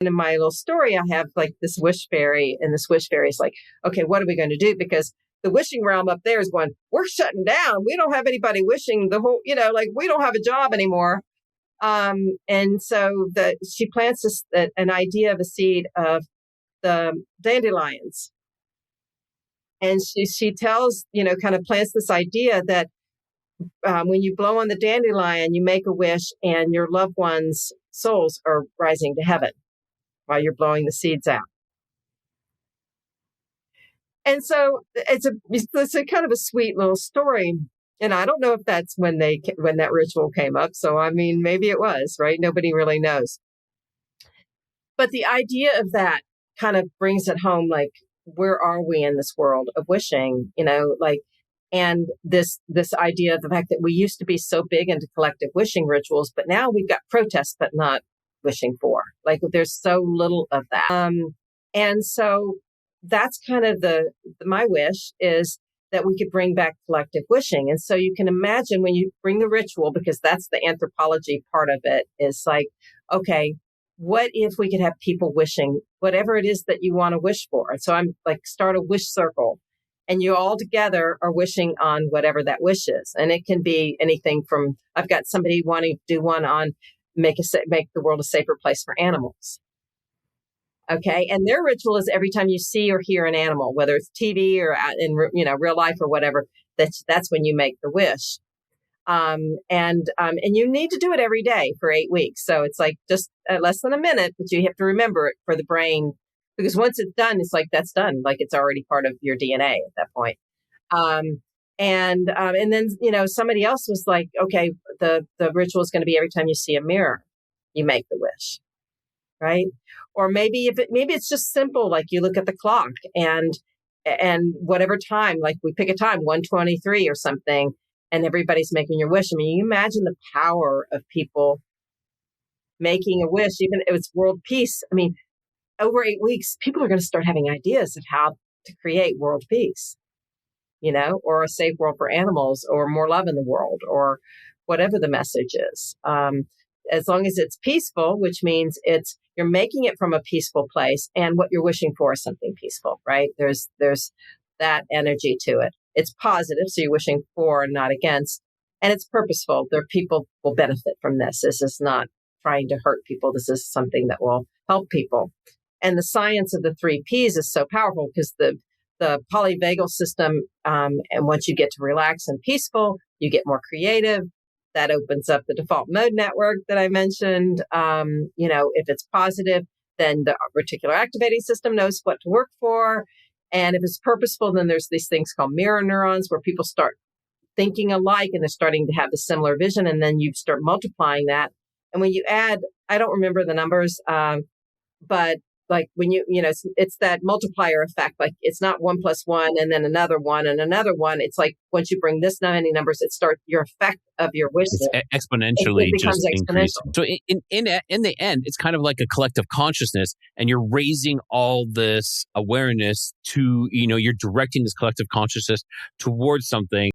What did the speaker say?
In my little story, I have like this wish fairy, and this wish fairy is like, okay, what are we going to do? Because the wishing realm up there is going, we're shutting down. We don't have anybody wishing the whole, like we don't have a job anymore. And so she plants an idea of a seed of the dandelions. And she tells, kind of plants this idea that when you blow on the dandelion, you make a wish and your loved ones' souls are rising to heaven while you're blowing the seeds out. And so it's a kind of a sweet little story. And I don't know if that's when that ritual came up. So, I mean, maybe it was, right? Nobody really knows. But the idea of that kind of brings it home, like, where are we in this world of wishing, and this idea of the fact that we used to be so big into collective wishing rituals, but now we've got protests, but not wishing for. Like, there's so little of that. And so that's kind of my wish is that we could bring back collective wishing. And so you can imagine when you bring the ritual, because that's the anthropology part of it, is like, okay, what if we could have people wishing whatever it is that you want to wish for? And so I'm like, start a wish circle, and you all together are wishing on whatever that wish is. And it can be anything from, I've got somebody wanting to do one on make the world a safer place for animals. Okay. And their ritual is every time you see or hear an animal, whether it's TV or in real life or whatever, that's when you make the wish. And you need to do it every day for 8 weeks. So it's like just less than a minute, but you have to remember it for the brain, because once it's done, it's like, that's done. Like, it's already part of your DNA at that point. And then, somebody else was like, okay, the ritual is going to be every time you see a mirror, you make the wish. Right. Or maybe it's just simple, like you look at the clock and whatever time, like we pick a time, 1:23 or something, and everybody's making your wish. I mean, you imagine the power of people making a wish, even if it's world peace. I mean, over 8 weeks, people are going to start having ideas of how to create world peace, or a safe world for animals, or more love in the world, or whatever the message is. As long as it's peaceful, which means you're making it from a peaceful place, and what you're wishing for is something peaceful, right? There's that energy to it. It's positive, so you're wishing for and not against, and it's purposeful. People will benefit from this. This is not trying to hurt people. This is something that will help people. And the science of the 3 Ps is so powerful, because the polyvagal system, and once you get to relax and peaceful, you get more creative. That opens up the default mode network that I mentioned. If it's positive, then the reticular activating system knows what to work for. And if it's purposeful, then there's these things called mirror neurons, where people start thinking alike and they're starting to have the similar vision. And then you start multiplying that. And when you add, I don't remember the numbers, but like when it's that multiplier effect. Like, it's not 1 + 1 and then another one and another one. It's like, once you bring this many numbers, it starts your effect of your wish. It's exponentially it becomes just increasing. exponential. So in the end, it's kind of like a collective consciousness, and you're raising all this awareness to, you're directing this collective consciousness towards something